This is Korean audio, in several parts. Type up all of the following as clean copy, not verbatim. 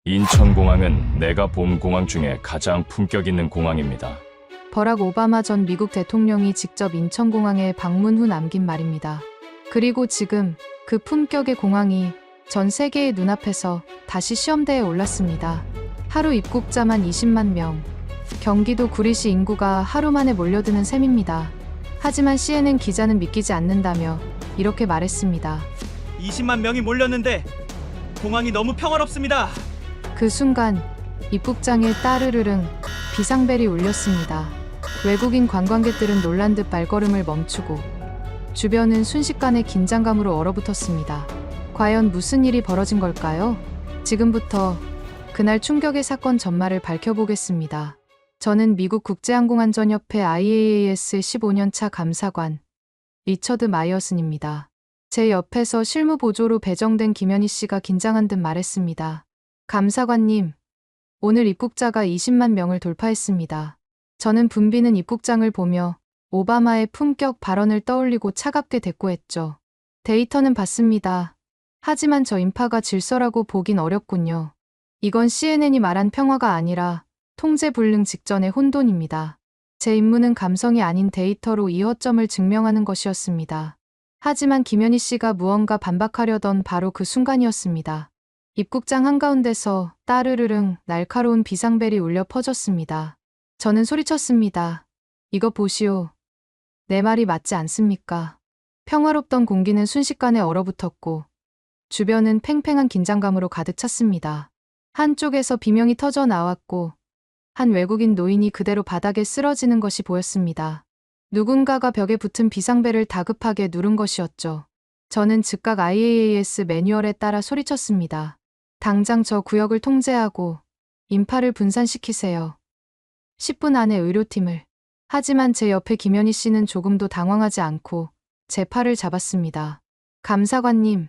인천공항은 내가 본 공항 중에 가장 품격 있는 공항입니다. 버락 오바마 전 미국 대통령이 직접 인천공항에 방문 후 남긴 말입니다. 그리고 지금 그 품격의 공항이 전 세계의 눈앞에서 다시 시험대에 올랐습니다. 하루 입국자만 20만 명. 경기도 구리시 인구가 하루 만에 몰려드는 셈입니다. 하지만 CNN 기자는 믿기지 않는다며 이렇게 말했습니다. 20만 명이 몰렸는데 공항이 너무 평화롭습니다. 그 순간 입국장에 따르르릉 비상벨이 울렸습니다. 외국인 관광객들은 놀란 듯 발걸음을 멈추고 주변은 순식간에 긴장감으로 얼어붙었습니다. 과연 무슨 일이 벌어진 걸까요? 지금부터 그날 충격의 사건 전말을 밝혀보겠습니다. 저는 미국 국제항공안전협회 IAAS 15년차 감사관 리처드 마이어슨입니다. 제 옆에서 실무보조로 배정된 김현희 씨가 긴장한 듯 말했습니다. 감사관님, 오늘 입국자가 20만 명을 돌파했습니다. 저는 붐비는 입국장을 보며 오바마의 품격 발언을 떠올리고 차갑게 대꾸했죠. 데이터는 봤습니다. 하지만 저 인파가 질서라고 보긴 어렵군요. 이건 CNN이 말한 평화가 아니라 통제 불능 직전의 혼돈입니다. 제 임무는 감성이 아닌 데이터로 이 허점을 증명하는 것이었습니다. 하지만 김현희 씨가 무언가 반박하려던 바로 그 순간이었습니다. 입국장 한가운데서 따르르릉 날카로운 비상벨이 울려 퍼졌습니다. 저는 소리쳤습니다. 이거 보시오. 내 말이 맞지 않습니까? 평화롭던 공기는 순식간에 얼어붙었고 주변은 팽팽한 긴장감으로 가득 찼습니다. 한쪽에서 비명이 터져 나왔고 한 외국인 노인이 그대로 바닥에 쓰러지는 것이 보였습니다. 누군가가 벽에 붙은 비상벨을 다급하게 누른 것이었죠. 저는 즉각 IAAS 매뉴얼에 따라 소리쳤습니다. 당장 저 구역을 통제하고 인파를 분산시키세요. 10분 안에 의료팀을. 하지만 제 옆에 김현희 씨는 조금도 당황하지 않고 제 팔을 잡았습니다. 감사관님,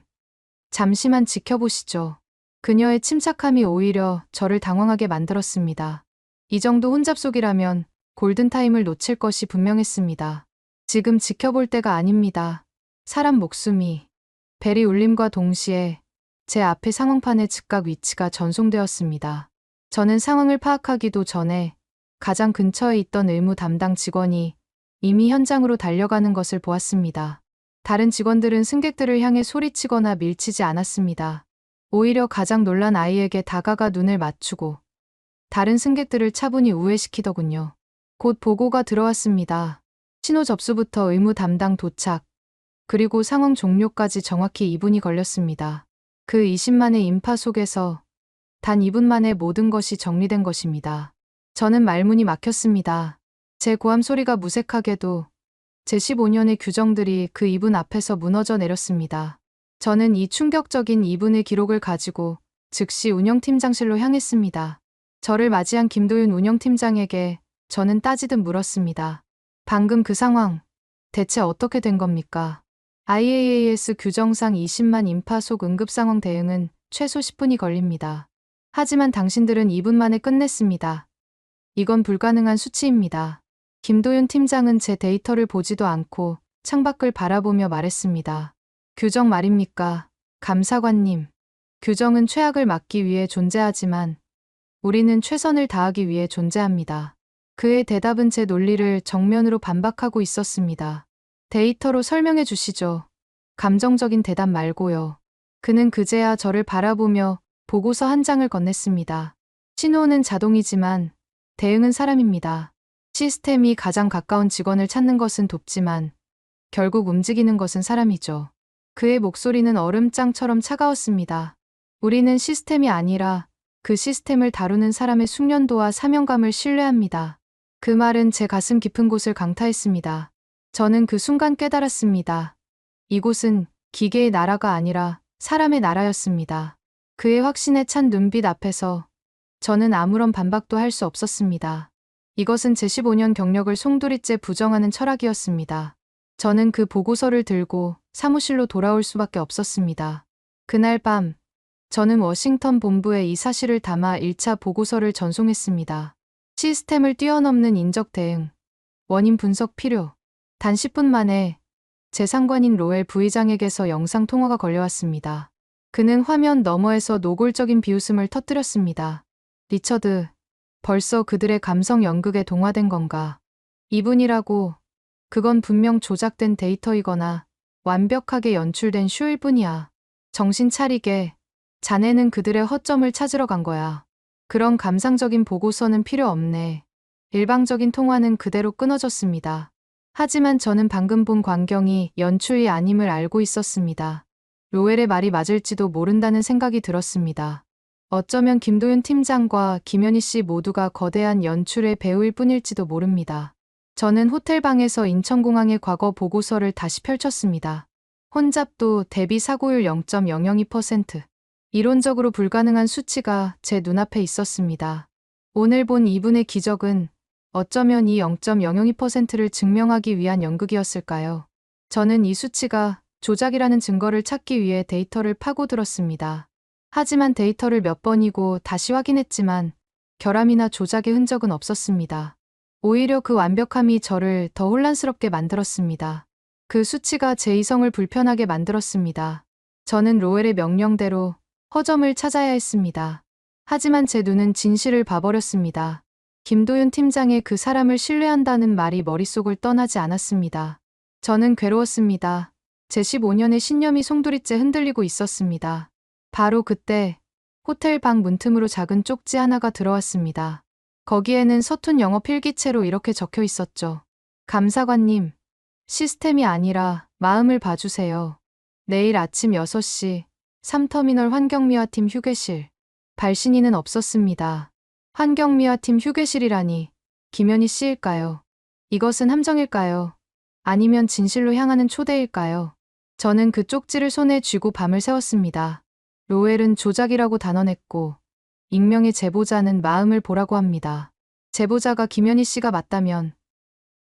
잠시만 지켜보시죠. 그녀의 침착함이 오히려 저를 당황하게 만들었습니다. 이 정도 혼잡속이라면 골든타임을 놓칠 것이 분명했습니다. 지금 지켜볼 때가 아닙니다. 사람 목숨이. 벨이 울림과 동시에 제 앞의 상황판에 즉각 위치가 전송되었습니다. 저는 상황을 파악하기도 전에 가장 근처에 있던 의무 담당 직원이 이미 현장으로 달려가는 것을 보았습니다. 다른 직원들은 승객들을 향해 소리치거나 밀치지 않았습니다. 오히려 가장 놀란 아이에게 다가가 눈을 맞추고 다른 승객들을 차분히 우회시키더군요. 곧 보고가 들어왔습니다. 신호 접수부터 의무 담당 도착, 그리고 상황 종료까지 정확히 2분이 걸렸습니다. 그 20만의 인파 속에서 단 2분 만에 모든 것이 정리된 것입니다. 저는 말문이 막혔습니다. 제 고함 소리가 무색하게도 제 15년의 규정들이 그 2분 앞에서 무너져 내렸습니다. 저는 이 충격적인 2분의 기록을 가지고 즉시 운영팀장실로 향했습니다. 저를 맞이한 김도윤 운영팀장에게 저는 따지듯 물었습니다. 방금 그 상황, 대체 어떻게 된 겁니까? IAAS 규정상 20만 인파 속 응급상황 대응은 최소 10분이 걸립니다. 하지만 당신들은 2분 만에 끝냈습니다. 이건 불가능한 수치입니다. 김도윤 팀장은 제 데이터를 보지도 않고 창밖을 바라보며 말했습니다. 규정 말입니까? 감사관님. 규정은 최악을 막기 위해 존재하지만 우리는 최선을 다하기 위해 존재합니다. 그의 대답은 제 논리를 정면으로 반박하고 있었습니다. 데이터로 설명해 주시죠. 감정적인 대답 말고요. 그는 그제야 저를 바라보며 보고서 한 장을 건넸습니다. 신호는 자동이지만 대응은 사람입니다. 시스템이 가장 가까운 직원을 찾는 것은 돕지만 결국 움직이는 것은 사람이죠. 그의 목소리는 얼음장처럼 차가웠습니다. 우리는 시스템이 아니라 그 시스템을 다루는 사람의 숙련도와 사명감을 신뢰합니다. 그 말은 제 가슴 깊은 곳을 강타했습니다. 저는 그 순간 깨달았습니다. 이곳은 기계의 나라가 아니라 사람의 나라였습니다. 그의 확신에 찬 눈빛 앞에서 저는 아무런 반박도 할 수 없었습니다. 이것은 제 15년 경력을 송두리째 부정하는 철학이었습니다. 저는 그 보고서를 들고 사무실로 돌아올 수밖에 없었습니다. 그날 밤, 저는 워싱턴 본부에 이 사실을 담아 1차 보고서를 전송했습니다. 시스템을 뛰어넘는 인적 대응, 원인 분석 필요. 단 10분 만에 제 상관인 로엘 부의장에게서 영상 통화가 걸려왔습니다. 그는 화면 너머에서 노골적인 비웃음을 터뜨렸습니다. 리처드, 벌써 그들의 감성 연극에 동화된 건가? 이분이라고, 그건 분명 조작된 데이터이거나 완벽하게 연출된 쇼일 뿐이야. 정신 차리게. 자네는 그들의 허점을 찾으러 간 거야. 그런 감상적인 보고서는 필요 없네. 일방적인 통화는 그대로 끊어졌습니다. 하지만 저는 방금 본 광경이 연출이 아님을 알고 있었습니다. 로엘의 말이 맞을지도 모른다는 생각이 들었습니다. 어쩌면 김도윤 팀장과 김현희 씨 모두가 거대한 연출의 배우일 뿐일지도 모릅니다. 저는 호텔방에서 인천공항의 과거 보고서를 다시 펼쳤습니다. 혼잡도 대비 사고율 0.002%. 이론적으로 불가능한 수치가 제 눈앞에 있었습니다. 오늘 본 이분의 기적은 어쩌면 이 0.002%를 증명하기 위한 연극이었을까요? 저는 이 수치가 조작이라는 증거를 찾기 위해 데이터를 파고들었습니다. 하지만 데이터를 몇 번이고 다시 확인했지만 결함이나 조작의 흔적은 없었습니다. 오히려 그 완벽함이 저를 더 혼란스럽게 만들었습니다. 그 수치가 제 이성을 불편하게 만들었습니다. 저는 로엘의 명령대로 허점을 찾아야 했습니다. 하지만 제 눈은 진실을 봐버렸습니다. 김도윤 팀장의 그 사람을 신뢰한다는 말이 머릿속을 떠나지 않았습니다. 저는 괴로웠습니다. 제 15년의 신념이 송두리째 흔들리고 있었습니다. 바로 그때 호텔 방 문틈으로 작은 쪽지 하나가 들어왔습니다. 거기에는 서툰 영어 필기체로 이렇게 적혀 있었죠. 감사관님, 시스템이 아니라 마음을 봐주세요. 내일 아침 6시 3터미널 환경미화팀 휴게실. 발신인은 없었습니다. 환경미화팀 휴게실이라니 김현희 씨일까요? 이것은 함정일까요? 아니면 진실로 향하는 초대일까요? 저는 그 쪽지를 손에 쥐고 밤을 새웠습니다. 로엘은 조작이라고 단언했고 익명의 제보자는 마음을 보라고 합니다. 제보자가 김현희 씨가 맞다면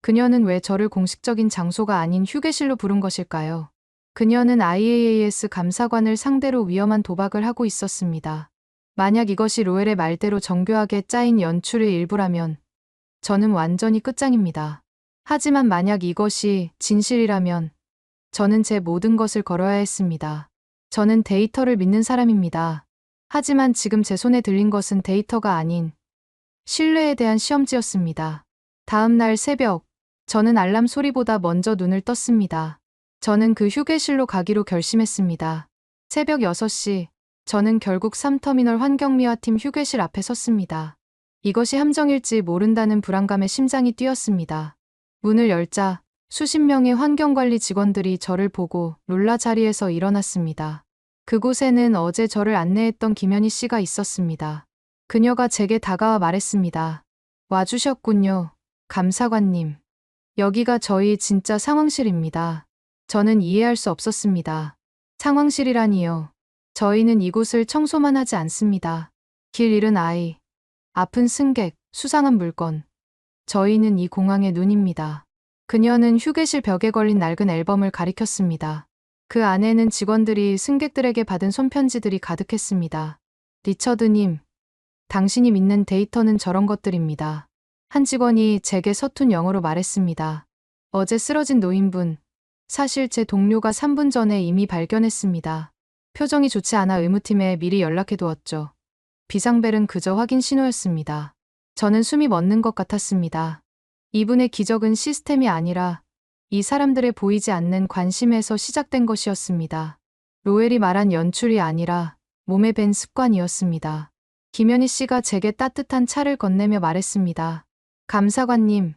그녀는 왜 저를 공식적인 장소가 아닌 휴게실로 부른 것일까요? 그녀는 IAAS 감사관을 상대로 위험한 도박을 하고 있었습니다. 만약 이것이 로엘의 말대로 정교하게 짜인 연출의 일부라면 저는 완전히 끝장입니다. 하지만 만약 이것이 진실이라면 저는 제 모든 것을 걸어야 했습니다. 저는 데이터를 믿는 사람입니다. 하지만 지금 제 손에 들린 것은 데이터가 아닌 신뢰에 대한 시험지였습니다. 다음 날 새벽, 저는 알람 소리보다 먼저 눈을 떴습니다. 저는 그 휴게실로 가기로 결심했습니다. 새벽 6시, 저는 결국 3터미널 환경미화팀 휴게실 앞에 섰습니다. 이것이 함정일지 모른다는 불안감에 심장이 뛰었습니다. 문을 열자 수십 명의 환경관리 직원들이 저를 보고 놀라 자리에서 일어났습니다. 그곳에는 어제 저를 안내했던 김현희 씨가 있었습니다. 그녀가 제게 다가와 말했습니다. 와주셨군요, 감사관님. 여기가 저희 진짜 상황실입니다. 저는 이해할 수 없었습니다. 상황실이라니요. 저희는 이곳을 청소만 하지 않습니다. 길 잃은 아이, 아픈 승객, 수상한 물건. 저희는 이 공항의 눈입니다. 그녀는 휴게실 벽에 걸린 낡은 앨범을 가리켰습니다. 그 안에는 직원들이 승객들에게 받은 손편지들이 가득했습니다. 리처드님, 당신이 믿는 데이터는 저런 것들입니다. 한 직원이 제게 서툰 영어로 말했습니다. 어제 쓰러진 노인분, 사실 제 동료가 3분 전에 이미 발견했습니다. 표정이 좋지 않아 의무팀에 미리 연락해두었죠. 비상벨은 그저 확인 신호였습니다. 저는 숨이 멎는 것 같았습니다. 이분의 기적은 시스템이 아니라 이 사람들의 보이지 않는 관심에서 시작된 것이었습니다. 로엘이 말한 연출이 아니라 몸에 밴 습관이었습니다. 김현희 씨가 제게 따뜻한 차를 건네며 말했습니다. 감사관님,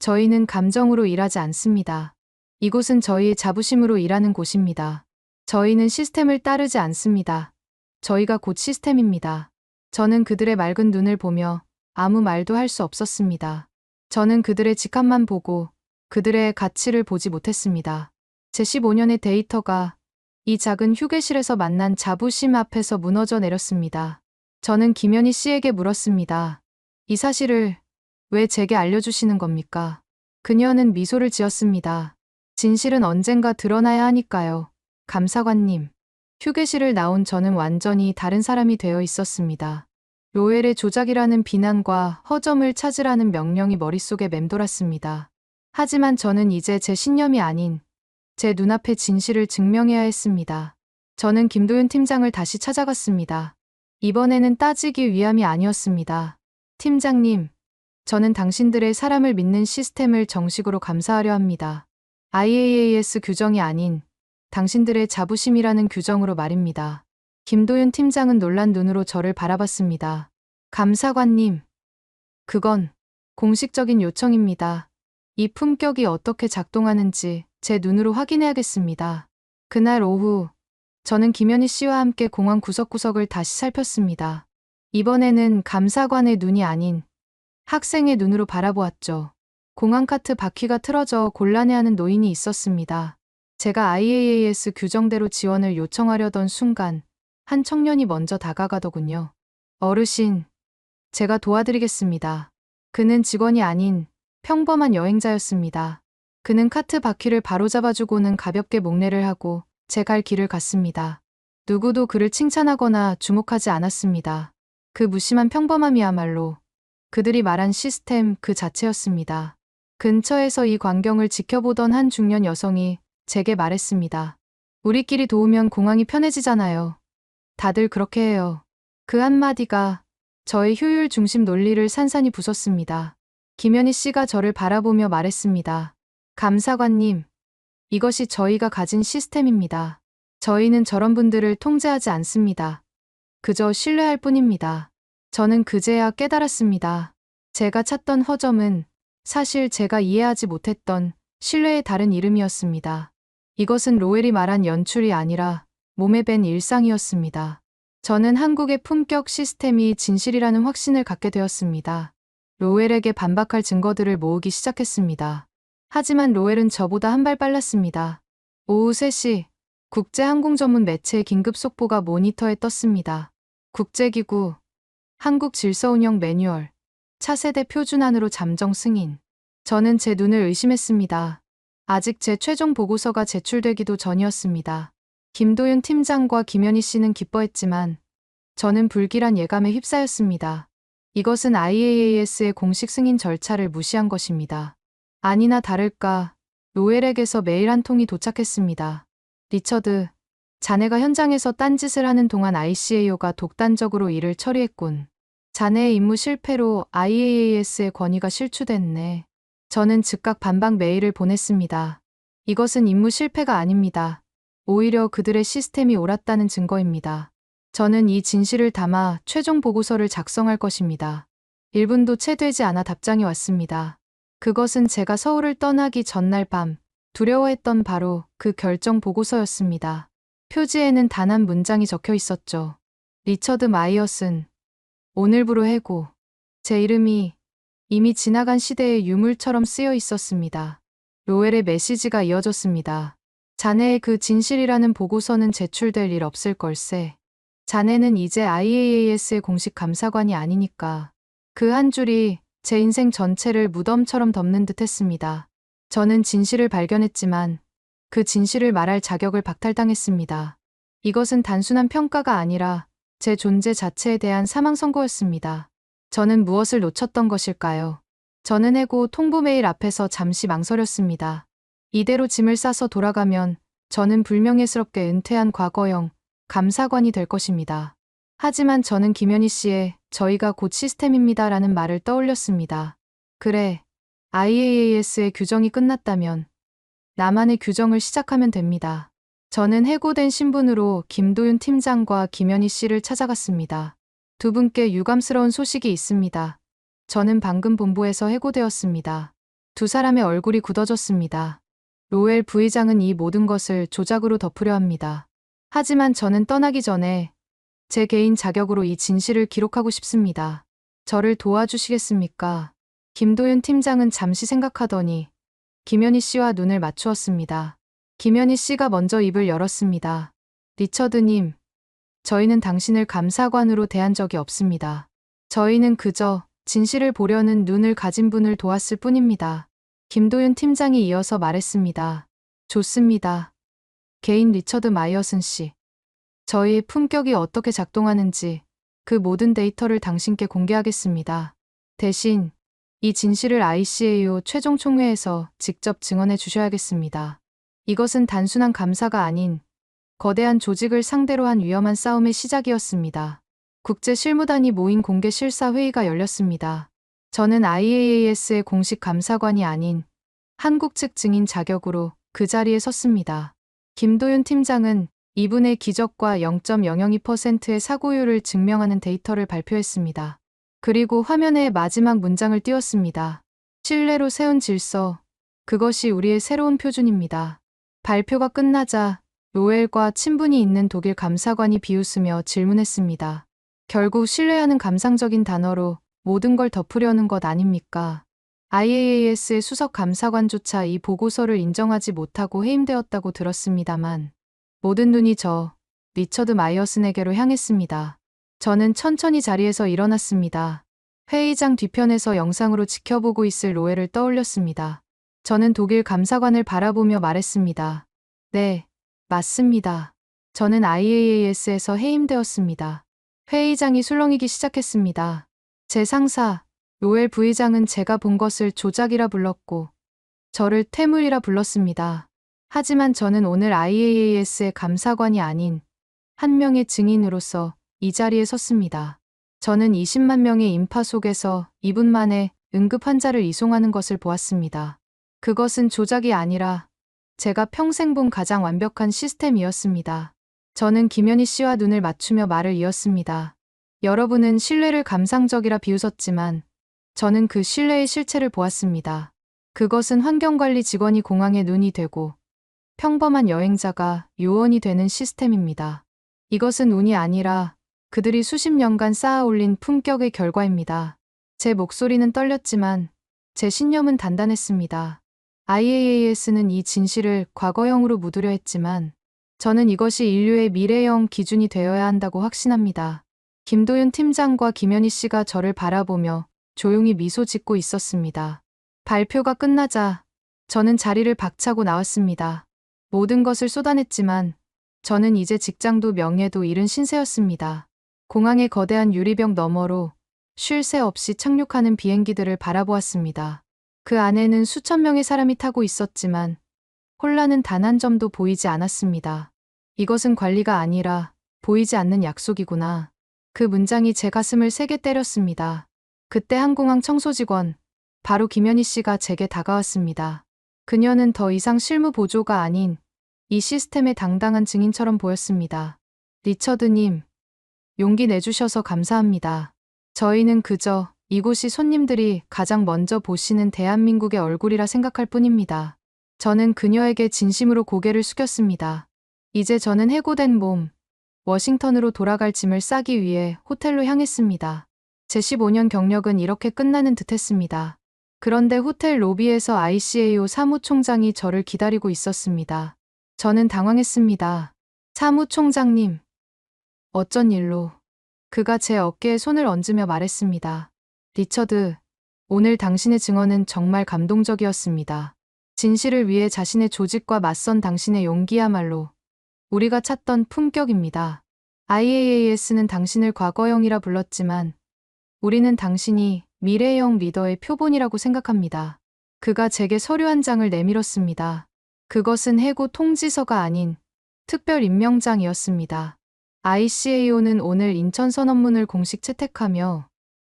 저희는 감정으로 일하지 않습니다. 이곳은 저희의 자부심으로 일하는 곳입니다. 저희는 시스템을 따르지 않습니다. 저희가 곧 시스템입니다. 저는 그들의 맑은 눈을 보며 아무 말도 할 수 없었습니다. 저는 그들의 직함만 보고 그들의 가치를 보지 못했습니다. 제 15년의 데이터가 이 작은 휴게실에서 만난 자부심 앞에서 무너져 내렸습니다. 저는 김현희 씨에게 물었습니다. 이 사실을 왜 제게 알려주시는 겁니까? 그녀는 미소를 지었습니다. 진실은 언젠가 드러나야 하니까요. 감사관님. 휴게실을 나온 저는 완전히 다른 사람이 되어 있었습니다. 로엘의 조작이라는 비난과 허점을 찾으라는 명령이 머릿속에 맴돌았습니다. 하지만 저는 이제 제 신념이 아닌 제 눈앞의 진실을 증명해야 했습니다. 저는 김도윤 팀장을 다시 찾아갔습니다. 이번에는 따지기 위함이 아니었습니다. 팀장님, 저는 당신들의 사람을 믿는 시스템을 정식으로 감사하려 합니다. IAAS 규정이 아닌 당신들의 자부심이라는 규정으로 말입니다. 김도윤 팀장은 놀란 눈으로 저를 바라봤습니다. 감사관님, 그건 공식적인 요청입니다. 이 품격이 어떻게 작동하는지 제 눈으로 확인해야겠습니다. 그날 오후, 저는 김현희 씨와 함께 공항 구석구석을 다시 살폈습니다. 이번에는 감사관의 눈이 아닌 학생의 눈으로 바라보았죠. 공항 카트 바퀴가 틀어져 곤란해하는 노인이 있었습니다. 제가 IAAS 규정대로 지원을 요청하려던 순간 한 청년이 먼저 다가가더군요. 어르신, 제가 도와드리겠습니다. 그는 직원이 아닌 평범한 여행자였습니다. 그는 카트 바퀴를 바로잡아주고는 가볍게 목례를 하고 제 갈 길을 갔습니다. 누구도 그를 칭찬하거나 주목하지 않았습니다. 그 무심한 평범함이야말로 그들이 말한 시스템 그 자체였습니다. 근처에서 이 광경을 지켜보던 한 중년 여성이 제게 말했습니다. 우리끼리 도우면 공항이 편해지잖아요. 다들 그렇게 해요. 그 한마디가 저의 효율 중심 논리를 산산히 부쉈습니다. 김현희 씨가 저를 바라보며 말했습니다. 감사관님, 이것이 저희가 가진 시스템입니다. 저희는 저런 분들을 통제하지 않습니다. 그저 신뢰할 뿐입니다. 저는 그제야 깨달았습니다. 제가 찾던 허점은 사실 제가 이해하지 못했던 신뢰의 다른 이름이었습니다. 이것은 로엘이 말한 연출이 아니라 몸에 밴 일상이었습니다. 저는 한국의 품격 시스템이 진실이라는 확신을 갖게 되었습니다. 로엘에게 반박할 증거들을 모으기 시작했습니다. 하지만 로엘은 저보다 한 발 빨랐습니다. 오후 3시, 국제항공 전문 매체의 긴급 속보가 모니터에 떴습니다. 국제기구, 한국질서운영 매뉴얼, 차세대 표준안으로 잠정 승인. 저는 제 눈을 의심했습니다. 아직 제 최종 보고서가 제출되기도 전이었습니다. 김도윤 팀장과 김현희 씨는 기뻐했지만 저는 불길한 예감에 휩싸였습니다. 이것은 IAAS의 공식 승인 절차를 무시한 것입니다. 아니나 다를까 로엘에게서 메일 한 통이 도착했습니다. 리처드, 자네가 현장에서 딴짓을 하는 동안 ICAO가 독단적으로 일을 처리했군. 자네의 임무 실패로 IAAS의 권위가 실추됐네. 저는 즉각 반박 메일을 보냈습니다. 이것은 임무 실패가 아닙니다. 오히려 그들의 시스템이 옳았다는 증거입니다. 저는 이 진실을 담아 최종 보고서를 작성할 것입니다. 1분도 채 되지 않아 답장이 왔습니다. 그것은 제가 서울을 떠나기 전날 밤 두려워했던 바로 그 결정 보고서였습니다. 표지에는 단 한 문장이 적혀 있었죠. 리처드 마이어슨, 오늘부로 해고. 제 이름이 이미 지나간 시대의 유물처럼 쓰여 있었습니다. 로엘의 메시지가 이어졌습니다. 자네의 그 진실이라는 보고서는 제출될 일 없을 걸세. 자네는 이제 IAAS의 공식 감사관이 아니니까. 그 한 줄이 제 인생 전체를 무덤처럼 덮는 듯 했습니다. 저는 진실을 발견했지만 그 진실을 말할 자격을 박탈당했습니다. 이것은 단순한 평가가 아니라 제 존재 자체에 대한 사망 선고였습니다. 저는 무엇을 놓쳤던 것일까요? 저는 해고 통보 메일 앞에서 잠시 망설였습니다. 이대로 짐을 싸서 돌아가면 저는 불명예스럽게 은퇴한 과거형 감사관이 될 것입니다. 하지만 저는 김현희 씨의 저희가 곧 시스템입니다라는 말을 떠올렸습니다. 그래, IAAS의 규정이 끝났다면 나만의 규정을 시작하면 됩니다. 저는 해고된 신분으로 김도윤 팀장과 김현희 씨를 찾아갔습니다. 두 분께 유감스러운 소식이 있습니다. 저는 방금 본부에서 해고되었습니다. 두 사람의 얼굴이 굳어졌습니다. 로엘 부의장은 이 모든 것을 조작으로 덮으려 합니다. 하지만 저는 떠나기 전에 제 개인 자격으로 이 진실을 기록하고 싶습니다. 저를 도와주시겠습니까? 김도윤 팀장은 잠시 생각하더니 김현희 씨와 눈을 맞추었습니다. 김현희 씨가 먼저 입을 열었습니다. 리처드님, 저희는 당신을 감사관으로 대한 적이 없습니다. 저희는 그저 진실을 보려는 눈을 가진 분을 도왔을 뿐입니다. 김도윤 팀장이 이어서 말했습니다. 좋습니다. 개인 리처드 마이어슨 씨. 저희의 품격이 어떻게 작동하는지 그 모든 데이터를 당신께 공개하겠습니다. 대신 이 진실을 ICAO 최종 총회에서 직접 증언해 주셔야겠습니다. 이것은 단순한 감사가 아닌 거대한 조직을 상대로 한 위험한 싸움의 시작이었습니다. 국제 실무단이 모인 공개 실사 회의가 열렸습니다. 저는 IAAS의 공식 감사관이 아닌 한국 측 증인 자격으로 그 자리에 섰습니다. 김도윤 팀장은 이분의 기적과 0.002%의 사고율을 증명하는 데이터를 발표했습니다. 그리고 화면에 마지막 문장을 띄웠습니다. 신뢰로 세운 질서, 그것이 우리의 새로운 표준입니다. 발표가 끝나자 로엘과 친분이 있는 독일 감사관이 비웃으며 질문했습니다. 결국 신뢰하는 감상적인 단어로 모든 걸 덮으려는 것 아닙니까? IAAS의 수석 감사관조차 이 보고서를 인정하지 못하고 해임되었다고 들었습니다만 모든 눈이 리처드 마이어슨에게로 향했습니다. 저는 천천히 자리에서 일어났습니다. 회의장 뒤편에서 영상으로 지켜보고 있을 로엘을 떠올렸습니다. 저는 독일 감사관을 바라보며 말했습니다. 네, 맞습니다. 저는 IAAS에서 해임되었습니다. 회의장이 술렁이기 시작했습니다. 제 상사, 로엘 부의장은 제가 본 것을 조작이라 불렀고 저를 퇴물이라 불렀습니다. 하지만 저는 오늘 IAAS의 감사관이 아닌 한 명의 증인으로서 이 자리에 섰습니다. 저는 20만 명의 인파 속에서 2분 만에 응급 환자를 이송하는 것을 보았습니다. 그것은 조작이 아니라 제가 평생 본 가장 완벽한 시스템이었습니다. 저는 김현희 씨와 눈을 맞추며 말을 이었습니다. 여러분은 신뢰를 감상적이라 비웃었지만 저는 그 신뢰의 실체를 보았습니다. 그것은 환경관리 직원이 공항에 눈이 되고 평범한 여행자가 요원이 되는 시스템입니다. 이것은 운이 아니라 그들이 수십 년간 쌓아 올린 품격의 결과입니다. 제 목소리는 떨렸지만 제 신념은 단단했습니다. IAAS는 이 진실을 과거형으로 묻으려 했지만 저는 이것이 인류의 미래형 기준이 되어야 한다고 확신합니다. 김도윤 팀장과 김현희 씨가 저를 바라보며 조용히 미소 짓고 있었습니다. 발표가 끝나자 저는 자리를 박차고 나왔습니다. 모든 것을 쏟아냈지만 저는 이제 직장도 명예도 잃은 신세였습니다. 공항의 거대한 유리벽 너머로 쉴 새 없이 착륙하는 비행기들을 바라보았습니다. 그 안에는 수천 명의 사람이 타고 있었지만 혼란은 단 한 점도 보이지 않았습니다. 이것은 관리가 아니라 보이지 않는 약속이구나. 그 문장이 제 가슴을 세게 때렸습니다. 그때 항공항 청소직원, 바로 김현희 씨가 제게 다가왔습니다. 그녀는 더 이상 실무 보조가 아닌 이 시스템의 당당한 증인처럼 보였습니다. 리처드님, 용기 내주셔서 감사합니다. 저희는 그저 이곳이 손님들이 가장 먼저 보시는 대한민국의 얼굴이라 생각할 뿐입니다. 저는 그녀에게 진심으로 고개를 숙였습니다. 이제 저는 해고된 몸, 워싱턴으로 돌아갈 짐을 싸기 위해 호텔로 향했습니다. 제 15년 경력은 이렇게 끝나는 듯했습니다. 그런데 호텔 로비에서 ICAO 사무총장이 저를 기다리고 있었습니다. 저는 당황했습니다. 사무총장님, 어쩐 일로? 그가 제 어깨에 손을 얹으며 말했습니다. 리처드, 오늘 당신의 증언은 정말 감동적이었습니다. 진실을 위해 자신의 조직과 맞선 당신의 용기야말로 우리가 찾던 품격입니다. IAAS는 당신을 과거형이라 불렀지만 우리는 당신이 미래형 리더의 표본이라고 생각합니다. 그가 제게 서류 한 장을 내밀었습니다. 그것은 해고 통지서가 아닌 특별 임명장이었습니다. ICAO는 오늘 인천 선언문을 공식 채택하며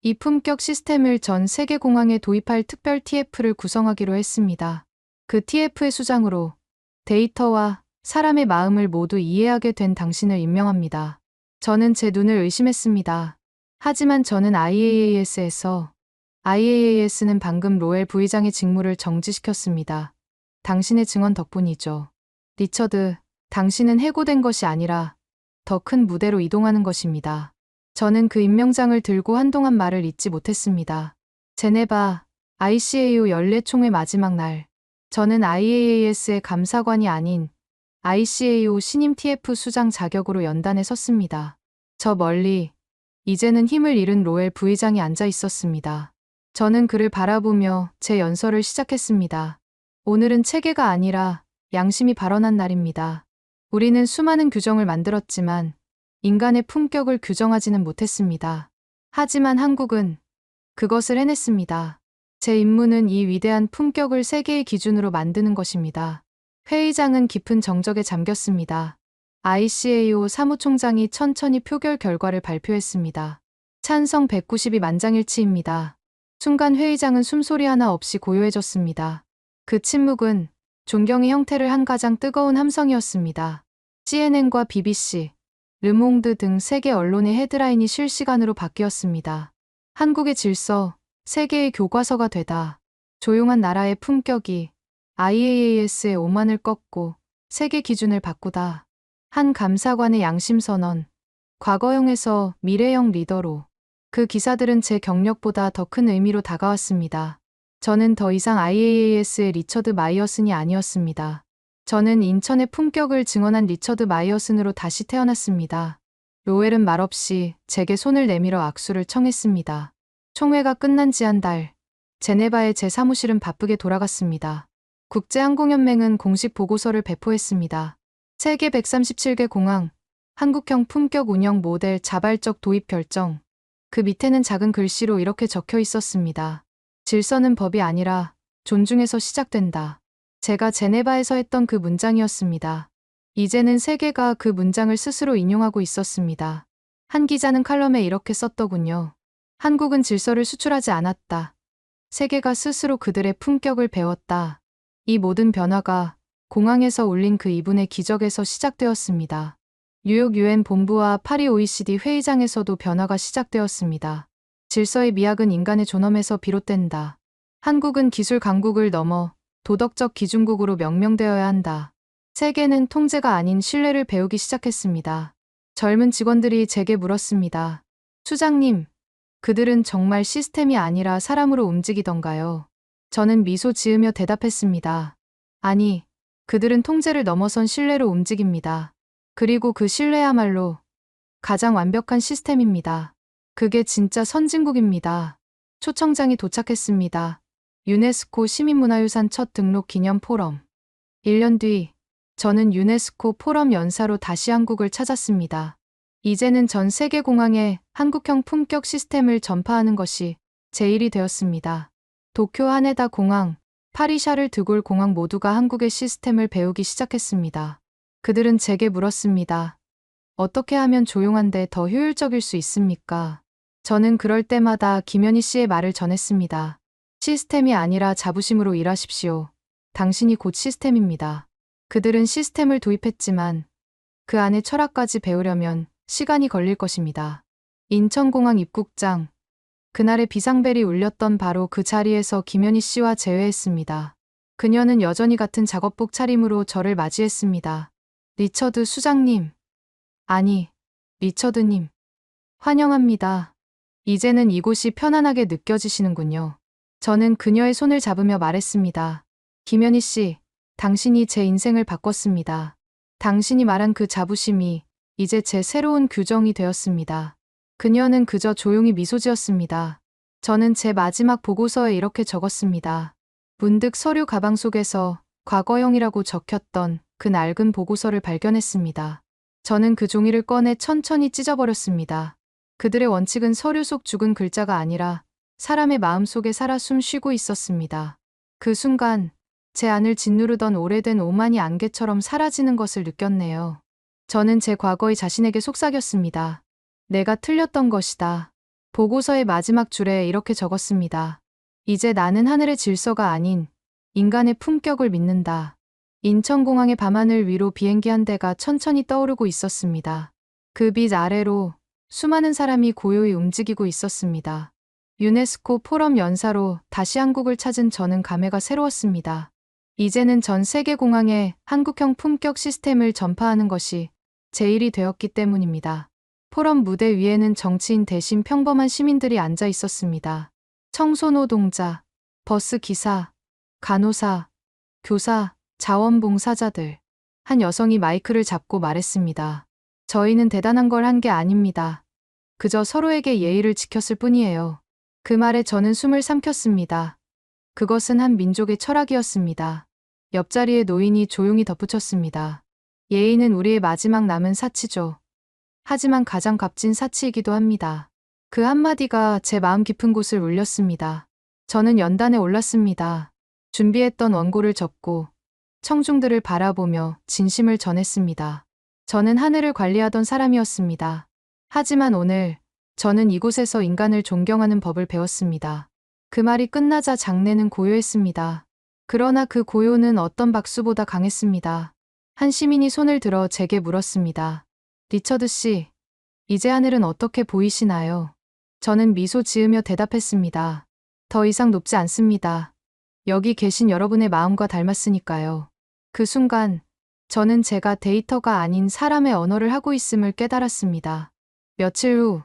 이 품격 시스템을 전 세계 공항에 도입할 특별 TF를 구성하기로 했습니다. 그 TF의 수장으로 데이터와 사람의 마음을 모두 이해하게 된 당신을 임명합니다. 저는 제 눈을 의심했습니다. 하지만 저는 IAAS는 방금 로엘 부의장의 직무를 정지시켰습니다. 당신의 증언 덕분이죠. 리처드, 당신은 해고된 것이 아니라 더 큰 무대로 이동하는 것입니다. 저는 그 임명장을 들고 한동안 말을 잇지 못했습니다. 제네바, ICAO 연례총회 마지막 날, 저는 IAAS의 감사관이 아닌 ICAO 신임 TF 수장 자격으로 연단에 섰습니다. 저 멀리, 이제는 힘을 잃은 로엘 부의장이 앉아 있었습니다. 저는 그를 바라보며 제 연설을 시작했습니다. 오늘은 체계가 아니라 양심이 발언한 날입니다. 우리는 수많은 규정을 만들었지만 인간의 품격을 규정하지는 못했습니다. 하지만 한국은 그것을 해냈습니다. 제 임무는 이 위대한 품격을 세계의 기준으로 만드는 것입니다. 회의장은 깊은 정적에 잠겼습니다. ICAO 사무총장이 천천히 표결 결과를 발표했습니다. 찬성 190이 만장일치입니다. 순간 회의장은 숨소리 하나 없이 고요해졌습니다. 그 침묵은 존경의 형태를 한 가장 뜨거운 함성이었습니다. CNN과 BBC, 르몽드 등 세계 언론의 헤드라인이 실시간으로 바뀌었습니다. 한국의 질서, 세계의 교과서가 되다. 조용한 나라의 품격이 IAAS의 오만을 꺾고 세계 기준을 바꾸다. 한 감사관의 양심선언. 과거형에서 미래형 리더로. 그 기사들은 제 경력보다 더 큰 의미로 다가왔습니다. 저는 더 이상 IAAS의 리처드 마이어슨이 아니었습니다. 저는 인천의 품격을 증언한 리처드 마이어슨으로 다시 태어났습니다. 로웰은 말없이 제게 손을 내밀어 악수를 청했습니다. 총회가 끝난 지 한 달, 제네바의 제 사무실은 바쁘게 돌아갔습니다. 국제항공연맹은 공식 보고서를 배포했습니다. 세계 137개 공항, 한국형 품격 운영 모델 자발적 도입 결정. 그 밑에는 작은 글씨로 이렇게 적혀 있었습니다. 질서는 법이 아니라 존중에서 시작된다. 제가 제네바에서 했던 그 문장이었습니다. 이제는 세계가 그 문장을 스스로 인용하고 있었습니다. 한 기자는 칼럼에 이렇게 썼더군요. 한국은 질서를 수출하지 않았다. 세계가 스스로 그들의 품격을 배웠다. 이 모든 변화가 공항에서 울린 그 이분의 기적에서 시작되었습니다. 뉴욕 UN 본부와 파리 OECD 회의장에서도 변화가 시작되었습니다. 질서의 미학은 인간의 존엄에서 비롯된다. 한국은 기술 강국을 넘어 도덕적 기준국으로 명명되어야 한다. 세계는 통제가 아닌 신뢰를 배우기 시작했습니다. 젊은 직원들이 제게 물었습니다. 수장님, 그들은 정말 시스템이 아니라 사람으로 움직이던가요? 저는 미소 지으며 대답했습니다. 아니, 그들은 통제를 넘어선 신뢰로 움직입니다. 그리고 그 신뢰야말로 가장 완벽한 시스템입니다. 그게 진짜 선진국입니다. 초청장이 도착했습니다. 유네스코 시민문화유산 첫 등록 기념 포럼. 1년 뒤, 저는 유네스코 포럼 연사로 다시 한국을 찾았습니다. 이제는 전 세계 공항에 한국형 품격 시스템을 전파하는 것이 제 일이 되었습니다. 도쿄 하네다 공항, 파리 샤를 드골 공항 모두가 한국의 시스템을 배우기 시작했습니다. 그들은 제게 물었습니다. 어떻게 하면 조용한데 더 효율적일 수 있습니까? 저는 그럴 때마다 김현희 씨의 말을 전했습니다. 시스템이 아니라 자부심으로 일하십시오. 당신이 곧 시스템입니다. 그들은 시스템을 도입했지만 그 안에 철학까지 배우려면 시간이 걸릴 것입니다. 인천공항 입국장. 그날의 비상벨이 울렸던 바로 그 자리에서 김현희 씨와 재회했습니다. 그녀는 여전히 같은 작업복 차림으로 저를 맞이했습니다. 리처드 수장님. 아니, 리처드님. 환영합니다. 이제는 이곳이 편안하게 느껴지시는군요. 저는 그녀의 손을 잡으며 말했습니다. 김현희 씨, 당신이 제 인생을 바꿨습니다. 당신이 말한 그 자부심이 이제 제 새로운 규정이 되었습니다. 그녀는 그저 조용히 미소 지었습니다. 저는 제 마지막 보고서에 이렇게 적었습니다. 문득 서류 가방 속에서 과거형이라고 적혔던 그 낡은 보고서를 발견했습니다. 저는 그 종이를 꺼내 천천히 찢어버렸습니다. 그들의 원칙은 서류 속 죽은 글자가 아니라 사람의 마음 속에 살아 숨쉬고 있었습니다. 그 순간 제 안을 짓누르던 오래된 오만이 안개처럼 사라지는 것을 느꼈네요. 저는 제 과거의 자신에게 속삭였습니다. 내가 틀렸던 것이다. 보고서의 마지막 줄에 이렇게 적었습니다. 이제 나는 하늘의 질서가 아닌 인간의 품격을 믿는다. 인천공항의 밤하늘 위로 비행기 한 대가 천천히 떠오르고 있었습니다. 그 빛 아래로 수많은 사람이 고요히 움직이고 있었습니다. 유네스코 포럼 연사로 다시 한국을 찾은 저는 감회가 새로웠습니다. 이제는 전 세계 공항에 한국형 품격 시스템을 전파하는 것이 제 일이 되었기 때문입니다. 포럼 무대 위에는 정치인 대신 평범한 시민들이 앉아 있었습니다. 청소노동자, 버스 기사, 간호사, 교사, 자원봉사자들. 한 여성이 마이크를 잡고 말했습니다. 저희는 대단한 걸 한 게 아닙니다. 그저 서로에게 예의를 지켰을 뿐이에요. 그 말에 저는 숨을 삼켰습니다. 그것은 한 민족의 철학이었습니다. 옆자리의 노인이 조용히 덧붙였습니다. 예의는 우리의 마지막 남은 사치죠. 하지만 가장 값진 사치이기도 합니다. 그 한마디가 제 마음 깊은 곳을 울렸습니다. 저는 연단에 올랐습니다. 준비했던 원고를 접고 청중들을 바라보며 진심을 전했습니다. 저는 하늘을 관리하던 사람이었습니다. 하지만 오늘 저는 이곳에서 인간을 존경하는 법을 배웠습니다. 그 말이 끝나자 장내는 고요했습니다. 그러나 그 고요는 어떤 박수보다 강했습니다. 한 시민이 손을 들어 제게 물었습니다. 리처드 씨, 이제 하늘은 어떻게 보이시나요? 저는 미소 지으며 대답했습니다. 더 이상 높지 않습니다. 여기 계신 여러분의 마음과 닮았으니까요. 그 순간 저는 제가 데이터가 아닌 사람의 언어를 하고 있음을 깨달았습니다. 며칠 후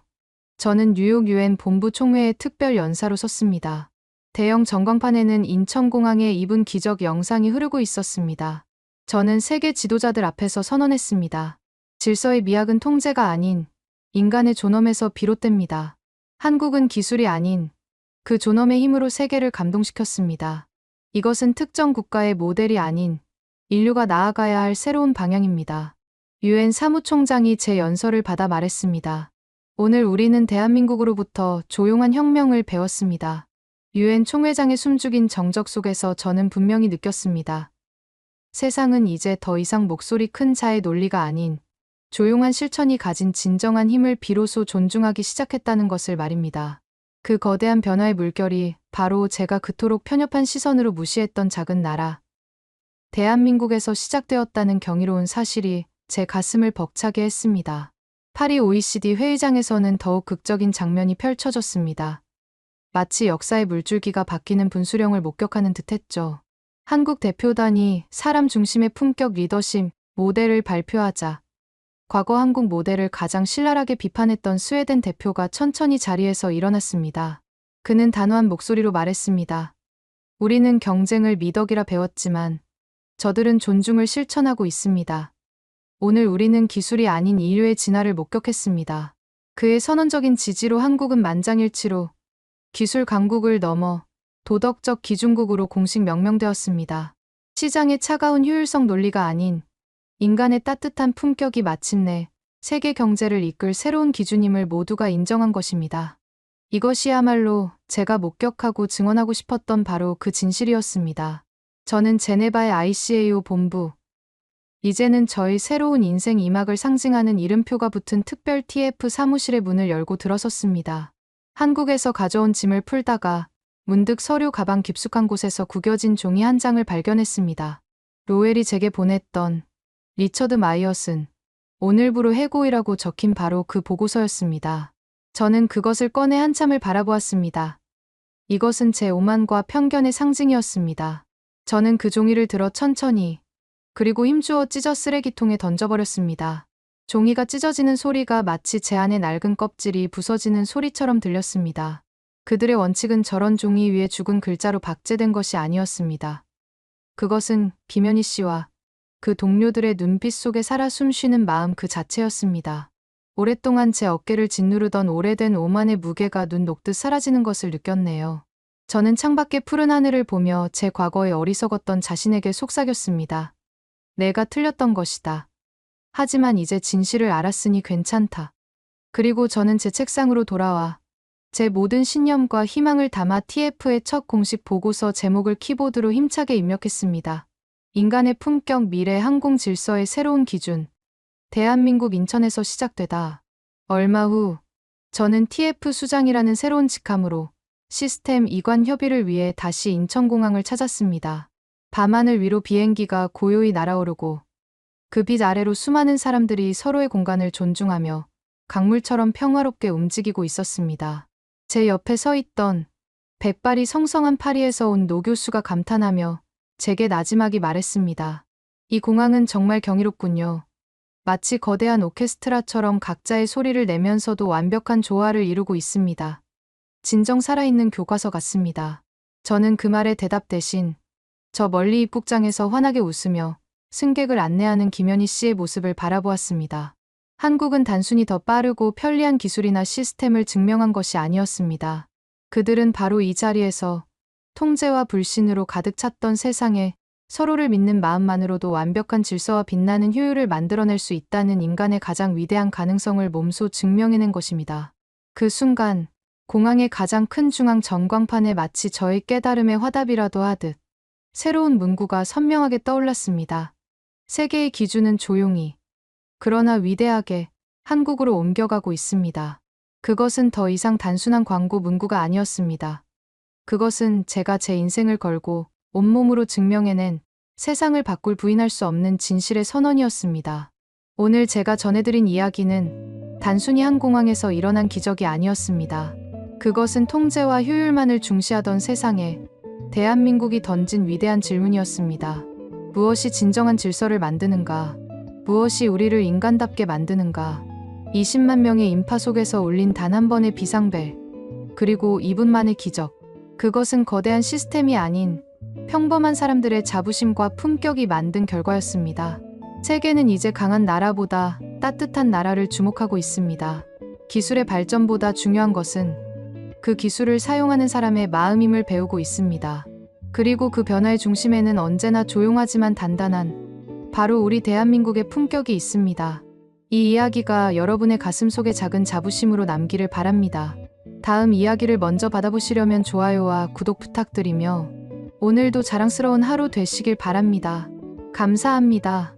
저는 뉴욕 유엔 본부 총회의 특별 연사로 섰습니다. 대형 전광판에는 인천공항의 이분 기적 영상이 흐르고 있었습니다. 저는 세계 지도자들 앞에서 선언했습니다. 질서의 미학은 통제가 아닌 인간의 존엄에서 비롯됩니다. 한국은 기술이 아닌 그 존엄의 힘으로 세계를 감동시켰습니다. 이것은 특정 국가의 모델이 아닌 인류가 나아가야 할 새로운 방향입니다. 유엔 사무총장이 제 연설을 받아 말했습니다. 오늘 우리는 대한민국으로부터 조용한 혁명을 배웠습니다. 유엔 총회장의 숨죽인 정적 속에서 저는 분명히 느꼈습니다. 세상은 이제 더 이상 목소리 큰 자의 논리가 아닌 조용한 실천이 가진 진정한 힘을 비로소 존중하기 시작했다는 것을 말입니다. 그 거대한 변화의 물결이 바로 제가 그토록 편협한 시선으로 무시했던 작은 나라, 대한민국에서 시작되었다는 경이로운 사실이 제 가슴을 벅차게 했습니다. 파리 OECD 회의장에서는 더욱 극적인 장면이 펼쳐졌습니다. 마치 역사의 물줄기가 바뀌는 분수령을 목격하는 듯했죠. 한국 대표단이 사람 중심의 품격 리더십 모델을 발표하자 과거 한국 모델을 가장 신랄하게 비판했던 스웨덴 대표가 천천히 자리에서 일어났습니다. 그는 단호한 목소리로 말했습니다. 우리는 경쟁을 미덕이라 배웠지만 저들은 존중을 실천하고 있습니다. 오늘 우리는 기술이 아닌 인류의 진화를 목격했습니다. 그의 선언적인 지지로 한국은 만장일치로 기술 강국을 넘어 도덕적 기준국으로 공식 명명되었습니다. 시장의 차가운 효율성 논리가 아닌 인간의 따뜻한 품격이 마침내 세계 경제를 이끌 새로운 기준임을 모두가 인정한 것입니다. 이것이야말로 제가 목격하고 증언하고 싶었던 바로 그 진실이었습니다. 저는 제네바의 ICAO 본부, 이제는 저희 새로운 인생 2막을 상징하는 이름표가 붙은 특별 TF 사무실의 문을 열고 들어섰습니다. 한국에서 가져온 짐을 풀다가 문득 서류 가방 깊숙한 곳에서 구겨진 종이 한 장을 발견했습니다. 로웰이 제게 보냈던 리처드 마이어슨, 오늘부로 해고이라고 적힌 바로 그 보고서였습니다. 저는 그것을 꺼내 한참을 바라보았습니다. 이것은 제 오만과 편견의 상징이었습니다. 저는 그 종이를 들어 천천히 그리고 힘주어 찢어 쓰레기통에 던져버렸습니다. 종이가 찢어지는 소리가 마치 제 안의 낡은 껍질이 부서지는 소리처럼 들렸습니다. 그들의 원칙은 저런 종이 위에 죽은 글자로 박제된 것이 아니었습니다. 그것은 김현희 씨와 그 동료들의 눈빛 속에 살아 숨쉬는 마음 그 자체였습니다. 오랫동안 제 어깨를 짓누르던 오래된 오만의 무게가 눈 녹듯 사라지는 것을 느꼈네요. 저는 창밖의 푸른 하늘을 보며 제 과거에 어리석었던 자신에게 속삭였습니다. 내가 틀렸던 것이다. 하지만 이제 진실을 알았으니 괜찮다. 그리고 저는 제 책상으로 돌아와 제 모든 신념과 희망을 담아 TF의 첫 공식 보고서 제목을 키보드로 힘차게 입력했습니다. 인간의 품격 미래 항공 질서의 새로운 기준. 대한민국 인천에서 시작되다. 얼마 후 저는 TF 수장이라는 새로운 직함으로 시스템 이관 협의를 위해 다시 인천공항을 찾았습니다. 밤하늘 위로 비행기가 고요히 날아오르고 그 빛 아래로 수많은 사람들이 서로의 공간을 존중하며 강물처럼 평화롭게 움직이고 있었습니다. 제 옆에 서 있던 백발이 성성한 파리에서 온 노 교수가 감탄하며 제게 나지막이 말했습니다. 이 공항은 정말 경이롭군요. 마치 거대한 오케스트라처럼 각자의 소리를 내면서도 완벽한 조화를 이루고 있습니다. 진정 살아있는 교과서 같습니다. 저는 그 말에 대답 대신 저 멀리 입국장에서 환하게 웃으며 승객을 안내하는 김현희 씨의 모습을 바라보았습니다. 한국은 단순히 더 빠르고 편리한 기술이나 시스템을 증명한 것이 아니었습니다. 그들은 바로 이 자리에서 통제와 불신으로 가득 찼던 세상에 서로를 믿는 마음만으로도 완벽한 질서와 빛나는 효율을 만들어낼 수 있다는 인간의 가장 위대한 가능성을 몸소 증명해낸 것입니다. 그 순간 공항의 가장 큰 중앙 전광판에 마치 저의 깨달음의 화답이라도 하듯 새로운 문구가 선명하게 떠올랐습니다. 세계의 기준은 조용히 그러나 위대하게 한국으로 옮겨가고 있습니다. 그것은 더 이상 단순한 광고 문구가 아니었습니다. 그것은 제가 제 인생을 걸고 온몸으로 증명해낸 세상을 바꿀 부인할 수 없는 진실의 선언이었습니다. 오늘 제가 전해드린 이야기는 단순히 한 공항에서 일어난 기적이 아니었습니다. 그것은 통제와 효율만을 중시하던 세상에 대한민국이 던진 위대한 질문이었습니다. 무엇이 진정한 질서를 만드는가? 무엇이 우리를 인간답게 만드는가? 20만 명의 인파 속에서 울린 단 한 번의 비상벨, 그리고 2분 만의 기적. 그것은 거대한 시스템이 아닌 평범한 사람들의 자부심과 품격이 만든 결과였습니다. 세계는 이제 강한 나라보다 따뜻한 나라를 주목하고 있습니다. 기술의 발전보다 중요한 것은 그 기술을 사용하는 사람의 마음임을 배우고 있습니다. 그리고 그 변화의 중심에는 언제나 조용하지만 단단한 바로 우리 대한민국의 품격이 있습니다. 이 이야기가 여러분의 가슴 속에 작은 자부심으로 남기를 바랍니다. 다음 이야기를 먼저 받아보시려면 좋아요와 구독 부탁드리며 오늘도 자랑스러운 하루 되시길 바랍니다. 감사합니다.